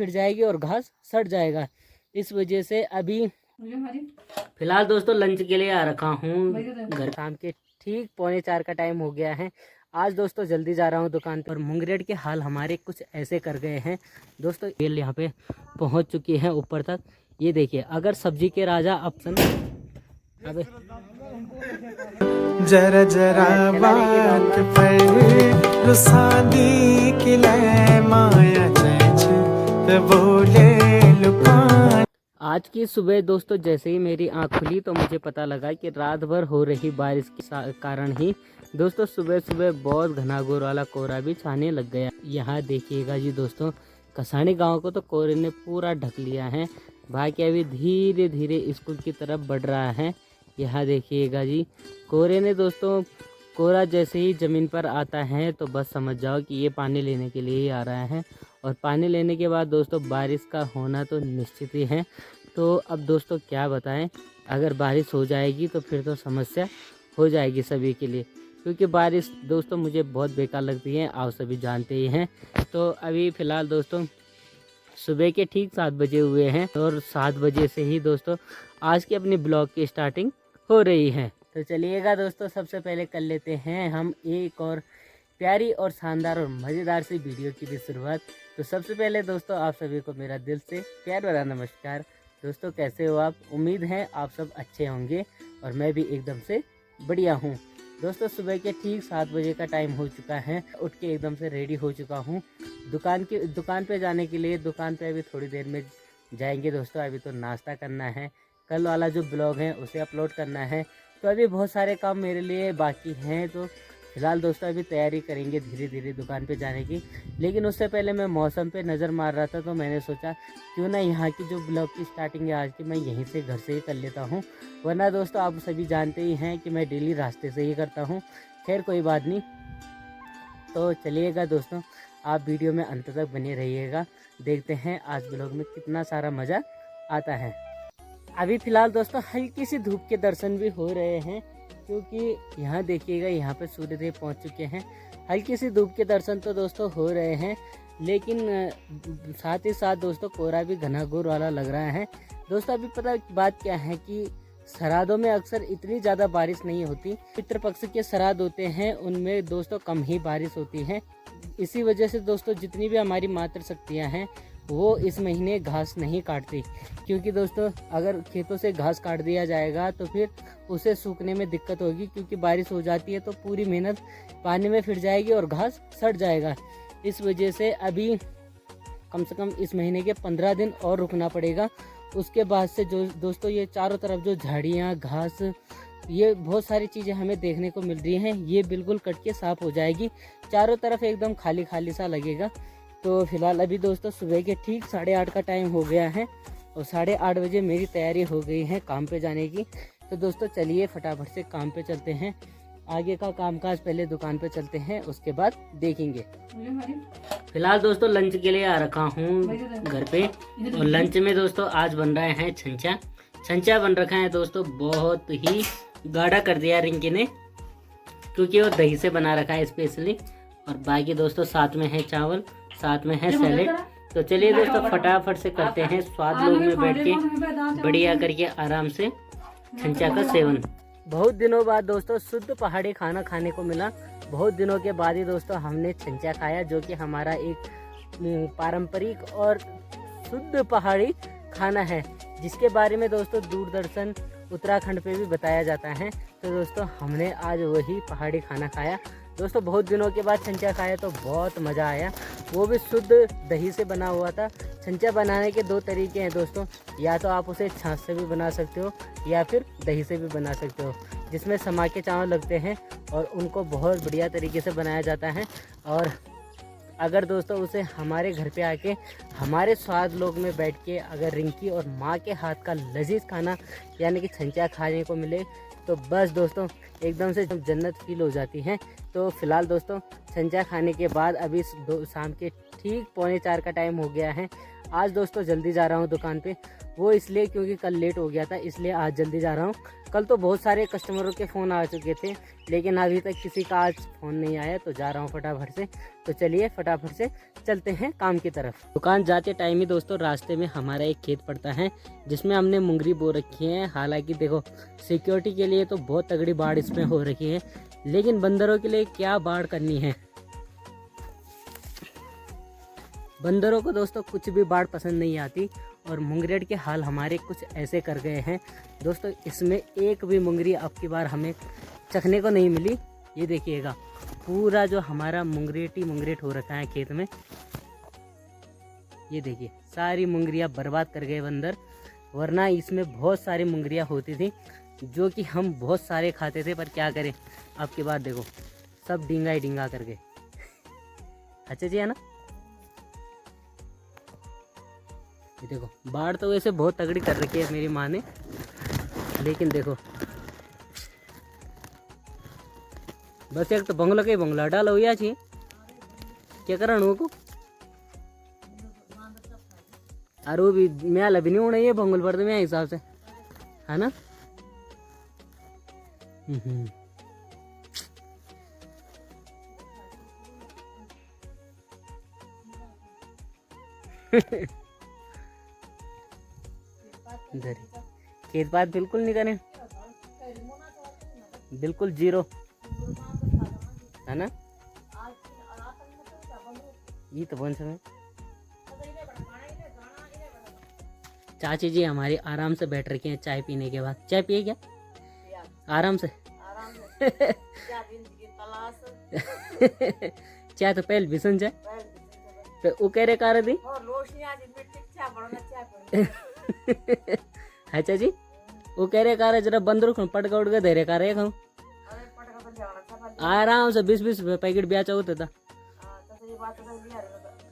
फिर जाएगी और घास सड़ जाएगा। इस वजह से अभी फिलहाल दोस्तों लंच के लिए आ रखा हूँ घर। शाम के ठीक 3:45 का टाइम हो गया है। आज दोस्तों जल्दी जा रहा हूँ दुकान पर। मुंगेर के हाल हमारे कुछ ऐसे कर गए हैं दोस्तों। ये यहाँ पे पहुँच चुकी है ऊपर तक। ये देखिए, अगर सब्जी के राजा ऑप्शन अबे जरा जरा बात पर रुसादी किले माया चैच ते बोले लुकान। आज की सुबह दोस्तों जैसे ही मेरी आँख खुली तो मुझे पता लगा कि रात भर हो रही बारिश के कारण ही दोस्तों सुबह सुबह बहुत घना घोर वाला कोहरा भी छाने लग गया। यहाँ देखिएगा जी दोस्तों, कसानी गांव को तो कोहरे ने पूरा ढक लिया है। भाग्य अभी धीरे धीरे स्कूल की तरफ बढ़ रहा है। यहाँ देखिएगा जी, कोहरे ने दोस्तों, कोहरा जैसे ही ज़मीन पर आता है तो बस समझ जाओ कि ये पानी लेने के लिए ही आ रहा है। और पानी लेने के बाद दोस्तों बारिश का होना तो निश्चित ही है। तो अब दोस्तों क्या बताएं, अगर बारिश हो जाएगी तो फिर तो समस्या हो जाएगी सभी के लिए, क्योंकि बारिश दोस्तों मुझे बहुत बेकार लगती है, आप सभी जानते ही हैं। तो अभी फ़िलहाल दोस्तों सुबह के ठीक 7 बजे हुए हैं और 7 बजे से ही दोस्तों आज की अपनी ब्लॉग की स्टार्टिंग हो रही है। तो चलिएगा दोस्तों, सबसे पहले कर लेते हैं हम एक और प्यारी और शानदार और मज़ेदार सी वीडियो की भी शुरुआत। तो सबसे पहले दोस्तों आप सभी को मेरा दिल से प्यार भरा नमस्कार। दोस्तों कैसे हो आप? उम्मीद है आप सब अच्छे होंगे और मैं भी एकदम से बढ़िया हूँ। दोस्तों सुबह के ठीक 7 बजे का टाइम हो चुका है। उठ के एकदम से रेडी हो चुका हूँ दुकान पे जाने के लिए। दुकान पे अभी थोड़ी देर में जाएंगे दोस्तों। अभी तो नाश्ता करना है, कल वाला जो ब्लॉग है उसे अपलोड करना है। तो अभी बहुत सारे काम मेरे लिए बाकी हैं। तो फिलहाल दोस्तों अभी तैयारी करेंगे धीरे धीरे दुकान पे जाने की। लेकिन उससे पहले मैं मौसम पे नज़र मार रहा था, तो मैंने सोचा क्यों ना यहाँ की जो ब्लॉग की स्टार्टिंग है आज की मैं यहीं से घर से ही कर लेता हूँ। वरना दोस्तों आप सभी जानते ही हैं कि मैं डेली रास्ते से ही करता हूँ। खैर कोई बात नहीं। तो चलिएगा दोस्तों, आप वीडियो में अंत तक बने रहिएगा। देखते हैं आज ब्लॉग में कितना सारा मज़ा आता है। अभी फ़िलहाल दोस्तों हल्की सी धूप के दर्शन भी हो रहे हैं, क्योंकि यहाँ देखिएगा यहाँ पे सूर्यदेव पहुँच चुके हैं। हल्की सी धूप के दर्शन तो दोस्तों हो रहे हैं, लेकिन साथ ही साथ दोस्तों कोहरा भी घना घोर वाला लग रहा है। दोस्तों अभी पता बात क्या है कि श्राद्धों में अक्सर इतनी ज़्यादा बारिश नहीं होती। पितृपक्ष के श्राद्ध होते हैं उनमें दोस्तों कम ही बारिश होती है। इसी वजह से दोस्तों जितनी भी हमारी मातृशक्तियाँ हैं वो इस महीने घास नहीं काटती, क्योंकि दोस्तों अगर खेतों से घास काट दिया जाएगा तो फिर उसे सूखने में दिक्कत होगी, क्योंकि बारिश हो जाती है तो पूरी मेहनत पानी में फिर जाएगी और घास सड़ जाएगा। इस वजह से अभी कम से कम इस महीने के 15 दिन और रुकना पड़ेगा। उसके बाद से जो दोस्तों ये चारों तरफ जो झाड़ियाँ घास ये बहुत सारी चीज़ें हमें देखने को मिल रही हैं, ये बिल्कुल कट के साफ़ हो जाएगी। चारों तरफ एकदम खाली खाली सा लगेगा। तो फिलहाल अभी दोस्तों सुबह के ठीक 8:30 का टाइम हो गया है और 8:30 बजे मेरी तैयारी हो गई है काम पे जाने की। तो दोस्तों चलिए फटाफट से काम पे चलते हैं। आगे का कामकाज पहले दुकान पे चलते हैं, उसके बाद देखेंगे। फिलहाल दोस्तों लंच के लिए आ रखा हूँ घर पे और लंच में दोस्तों आज बन रहे हैं छंचा बन रखा है दोस्तों। बहुत ही गाढ़ा कर दिया रिंकी ने, क्योंकि वो दही से बना रखा है स्पेशली। और बाकी दोस्तों साथ में है चावल, साथ में है सैलेड। तो चलिए दोस्तों फटाफट से करते हैं स्वाद लोग में बैठ के बढ़िया करके आराम से छंचा का सेवन। बहुत दिनों बाद दोस्तों शुद्ध पहाड़ी खाना खाने को मिला। बहुत दिनों के बाद ही दोस्तों हमने छंचा खाया, जो कि हमारा एक पारंपरिक और शुद्ध पहाड़ी खाना है, जिसके बारे में दोस्तों दूरदर्शन उत्तराखंड पे भी बताया जाता है। तो दोस्तों हमने आज वही पहाड़ी खाना खाया। दोस्तों बहुत दिनों के बाद छंचा खाया तो बहुत मज़ा आया, वो भी शुद्ध दही से बना हुआ था। छंचा बनाने के 2 तरीके हैं दोस्तों, या तो आप उसे छाछ से भी बना सकते हो या फिर दही से भी बना सकते हो, जिसमें समा के चावल लगते हैं और उनको बहुत बढ़िया तरीके से बनाया जाता है। और अगर दोस्तों उसे हमारे घर पे आके हमारे स्वाद लोग में बैठ के अगर रिंकी और माँ के हाथ का लजीज खाना यानी कि छंचा खाने को मिले तो बस दोस्तों एकदम से जन्नत फील हो जाती है। तो फिलहाल दोस्तों छंचा खाने के बाद अभी शाम के ठीक 3:45 का टाइम हो गया है। आज दोस्तों जल्दी जा रहा हूँ दुकान पे, वो इसलिए क्योंकि कल लेट हो गया था, इसलिए आज जल्दी जा रहा हूँ। कल तो बहुत सारे कस्टमरों के फ़ोन आ चुके थे, लेकिन अभी तक किसी का आज फ़ोन नहीं आया, तो जा रहा हूँ फटाफट से। तो चलिए फटाफट से चलते हैं काम की तरफ। दुकान जाते टाइम ही दोस्तों रास्ते में हमारा एक खेत पड़ता है, जिसमें हमने मुंगरी बो रखी है। हालांकि देखो सिक्योरिटी के लिए तो बहुत तगड़ी बाढ़ इसमें हो रखी है, लेकिन बंदरों के लिए क्या बाढ़ करनी है। बंदरों को दोस्तों कुछ भी बाढ़ पसंद नहीं आती, और मुंगरेट के हाल हमारे कुछ ऐसे कर गए हैं दोस्तों। इसमें एक भी मुंगरी अब की बार हमें चखने को नहीं मिली। ये देखिएगा पूरा जो हमारा मुंगरेट हो रखा है खेत में। ये देखिए सारी मुंगरियाँ बर्बाद कर गए बंदर, वरना इसमें बहुत सारी मुंगरियाँ होती थी जो कि हम बहुत सारे खाते थे, पर क्या करें अब की बार देखो सब डींगा ही डींगा कर गए। अच्छा जी है ना। ये देखो बाढ़ तो वैसे बहुत तगड़ी कर रखी है मेरी माँ ने, लेकिन देखो बस एक तो बंगला के बंगला डालो या छी क्या करण को। अरे वो भी म्याला भी नहीं होना ये बंगल पर, तो मेरे हिसाब से है ना। इधर खेत पात बिल्कुल नहीं करें, बिल्कुल जीरो है ना। ये तो बन समय चाची जी हमारी आराम से बैठ रखी हैं चाय पीने के बाद। चाय पिए क्या आराम से चाय तो पहले भीषण चाय तो वो कह रहे कार दी। अच्छा जी वो कह रहे कार जरा बंदर पटका उठ के दे रहे कार खाऊं आराम से 20-20 पैकेट ब्याह होता था।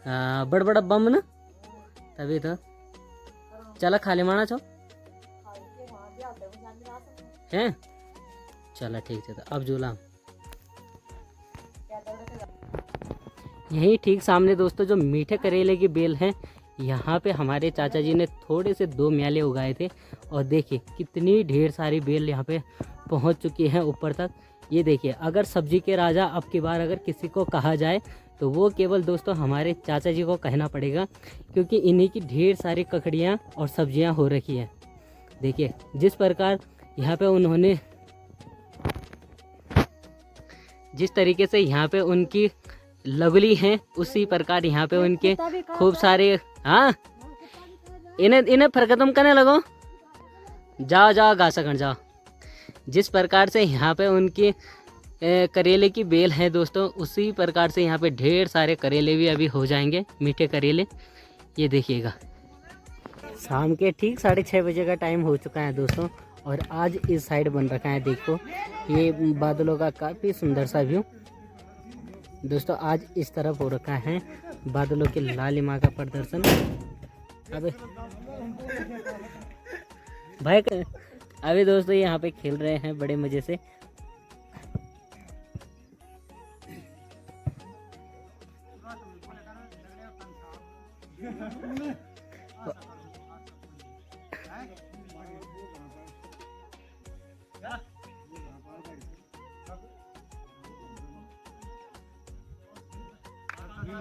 हाँ बड़ बड़ा बम ना तभी तो चला खा ले माना छो हैं। चला ठीक है, तो अब जुलाम यही ठीक सामने दोस्तों जो मीठे करेले की बेल है, यहाँ पे हमारे चाचा जी ने थोड़े से 2 म्याले उगाए थे, और देखिए कितनी ढेर सारी बेल यहाँ पे पहुँच चुकी हैं ऊपर तक। ये देखिए अगर सब्जी के राजा अब की बार अगर किसी को कहा जाए तो वो केवल दोस्तों हमारे चाचा जी को कहना पड़ेगा, क्योंकि इन्हीं की ढेर सारी ककड़ियाँ और सब्जियाँ हो रखी हैं। देखिए जिस प्रकार यहाँ पे उन्होंने जिस तरीके से यहाँ पे उनकी लगली हैं, उसी प्रकार यहाँ पे उनके खूब सारे। हाँ इन्हें फरकतम करने लगो, जाओ जाओ गा सकन जाओ। जिस प्रकार से यहाँ पे उनकी करेले की बेल है दोस्तों, उसी प्रकार से यहाँ पे ढेर सारे करेले भी अभी हो जाएंगे, मीठे करेले। ये देखिएगा शाम के ठीक 6:30 बजे का टाइम हो चुका है दोस्तों, और आज इस साइड बन रखा है देखो ये बादलों का काफ़ी सुंदर सा व्यू दोस्तों। आज इस तरफ हो रखा है बादलों के लालिमा का प्रदर्शन। अबे भाई अभी दोस्तों यहाँ पे खेल रहे हैं बड़े मज़े से।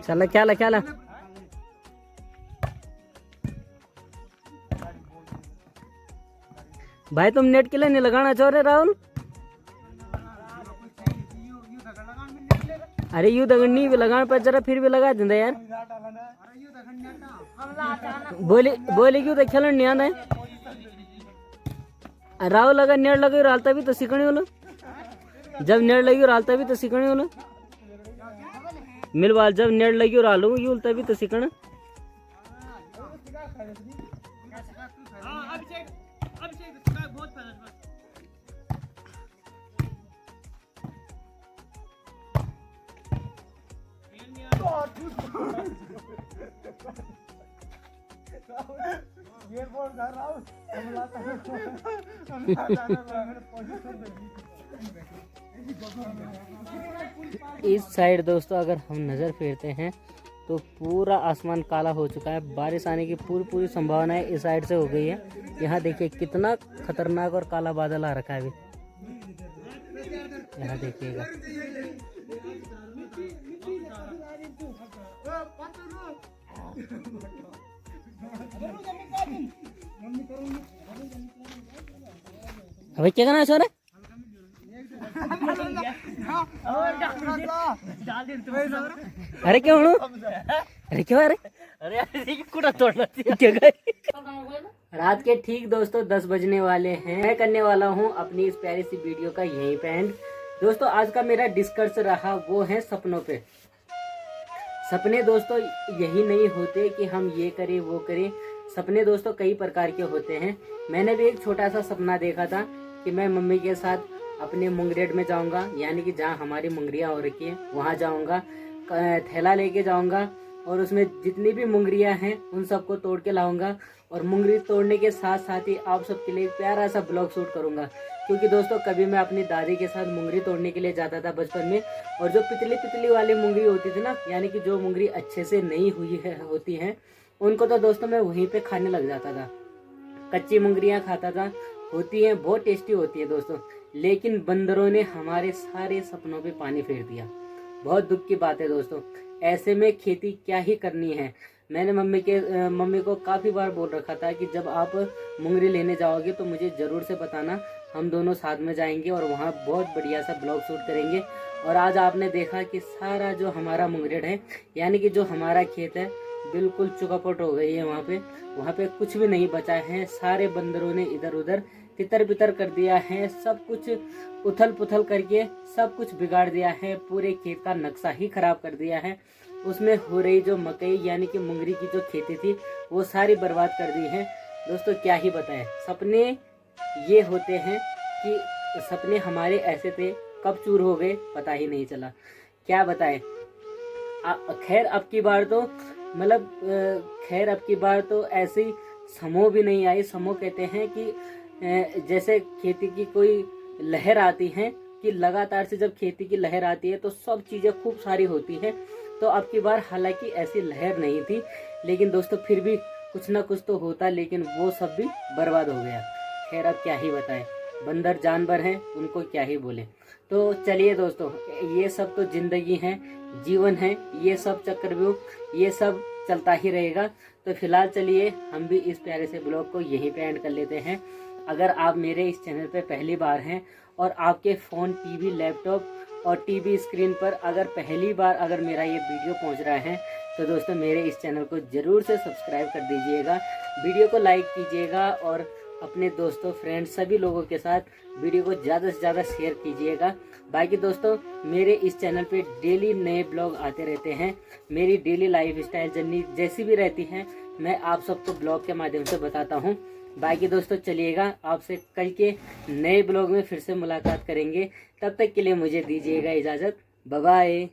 चला क्या ला भाई तुम नेट के लिए नहीं लगाना चाह रहे राहुल। अरे यू दगड़ नहीं भी लगाना पर जरा फिर भी लगा देंगे यार। बोले क्यों तो खेलन नहीं आना है। राहुल अगर नेट लगे रालता भी तो सीखने वाला, जब नेट लगी रालता भी तो सीखने वाला मिलवाल, जब नेट लगी और आलू यूल तभी तो सीखना। इस साइड दोस्तों अगर हम नज़र फेरते हैं तो पूरा आसमान काला हो चुका है। बारिश आने की पूरी संभावना है इस साइड से हो गई है। यहाँ देखिए कितना खतरनाक और काला बादल आ रखा है अभी। यहाँ देखिएगा। अबे क्या करना है सर? अरे क्यों हूँ? अरे क्यों? अरे कुड़ा तोड़ना क्या? रात के ठीक दोस्तों 10 बजने वाले हैं। मैं करने वाला हूँ अपनी इस प्यारी सी वीडियो का यही पे एंड। दोस्तों आज का मेरा डिस्कस रहा वो है सपनों पे। सपने दोस्तों यही नहीं होते कि हम ये करें वो करें। सपने दोस्तों कई प्रकार के होते हैं। मैंने भी एक छोटा सा सपना देखा था कि मैं मम्मी के साथ अपने मुंगरेड में जाऊंगा, यानी कि जहाँ हमारी मुंगरियाँ हो रखी हैं वहाँ जाऊंगा, थैला लेके जाऊंगा और उसमें जितनी भी मुंगरियाँ हैं उन सबको तोड़ के लाऊंगा। और मुंगरी तोड़ने के साथ साथ ही आप सबके लिए प्यारा सा ब्लॉग शूट करूंगा। क्योंकि दोस्तों कभी मैं अपनी दादी के साथ मुंगरी तोड़ने के लिए जाता था बचपन में, और जो पितली वाली मुंगरी होती थी ना, यानी कि जो मुंगरी अच्छे से नहीं हुई है होती हैं, उनको तो दोस्तों मैं वहीं पे खाने लग जाता था। कच्ची मुंगरियाँ खाता था, होती हैं बहुत टेस्टी होती है दोस्तों। लेकिन बंदरों ने हमारे सारे सपनों पे पानी फेर दिया। बहुत दुख की बात है दोस्तों। ऐसे में खेती क्या ही करनी है। मैंने मम्मी को काफ़ी बार बोल रखा था कि जब आप मुंगरी लेने जाओगे तो मुझे ज़रूर से बताना, हम दोनों साथ में जाएंगे और वहाँ बहुत बढ़िया सा ब्लॉग शूट करेंगे। और आज आपने देखा कि सारा जो हमारा मुंगरेड है, यानी कि जो हमारा खेत है, बिल्कुल चुकापट हो गई है। वहाँ पे कुछ भी नहीं बचा है। सारे बंदरों ने इधर उधर तितर बितर कर दिया है। सब कुछ उथल पुथल करके सब कुछ बिगाड़ दिया है। पूरे खेत का नक्शा ही खराब कर दिया है। उसमें हो रही जो मकई यानी कि मुंगरी की जो खेती थी वो सारी बर्बाद कर दी है। दोस्तों क्या ही बताएं, सपने ये होते हैं कि सपने हमारे ऐसे थे, कब चूर हो गए पता ही नहीं चला। क्या बताएं। खैर अब की बार तो ऐसी समूह भी नहीं आई। समूह कहते हैं कि जैसे खेती की कोई लहर आती है, कि लगातार से जब खेती की लहर आती है तो सब चीज़ें खूब सारी होती हैं। तो अब की बार हालांकि ऐसी लहर नहीं थी, लेकिन दोस्तों फिर भी कुछ ना कुछ तो होता, लेकिन वो सब भी बर्बाद हो गया। खैर अब क्या ही बताएं, बंदर जानवर हैं, उनको क्या ही बोले। तो चलिए दोस्तों, ये सब तो जिंदगी है, जीवन है, ये सब चक्रव्यूह ये सब चलता ही रहेगा। तो फिलहाल चलिए हम भी इस प्यारे से ब्लॉग को यहीं पे एंड कर लेते हैं। अगर आप मेरे इस चैनल पे पहली बार हैं और आपके फ़ोन, टीवी, लैपटॉप और टीवी स्क्रीन पर अगर पहली बार अगर मेरा ये वीडियो पहुंच रहा है, तो दोस्तों मेरे इस चैनल को ज़रूर से सब्सक्राइब कर दीजिएगा, वीडियो को लाइक कीजिएगा और अपने दोस्तों, फ्रेंड्स, सभी लोगों के साथ वीडियो को ज़्यादा से ज़्यादा शेयर कीजिएगा। बाकी दोस्तों मेरे इस चैनल पे डेली नए ब्लॉग आते रहते हैं। मेरी डेली लाइफ स्टाइल जर्नी जैसी भी रहती है मैं आप सबको ब्लॉग के माध्यम से बताता हूँ। बाकी दोस्तों चलिएगा, आपसे कल के नए ब्लॉग में फिर से मुलाकात करेंगे। तब तक के लिए मुझे दीजिएगा इजाज़त। Bye bye.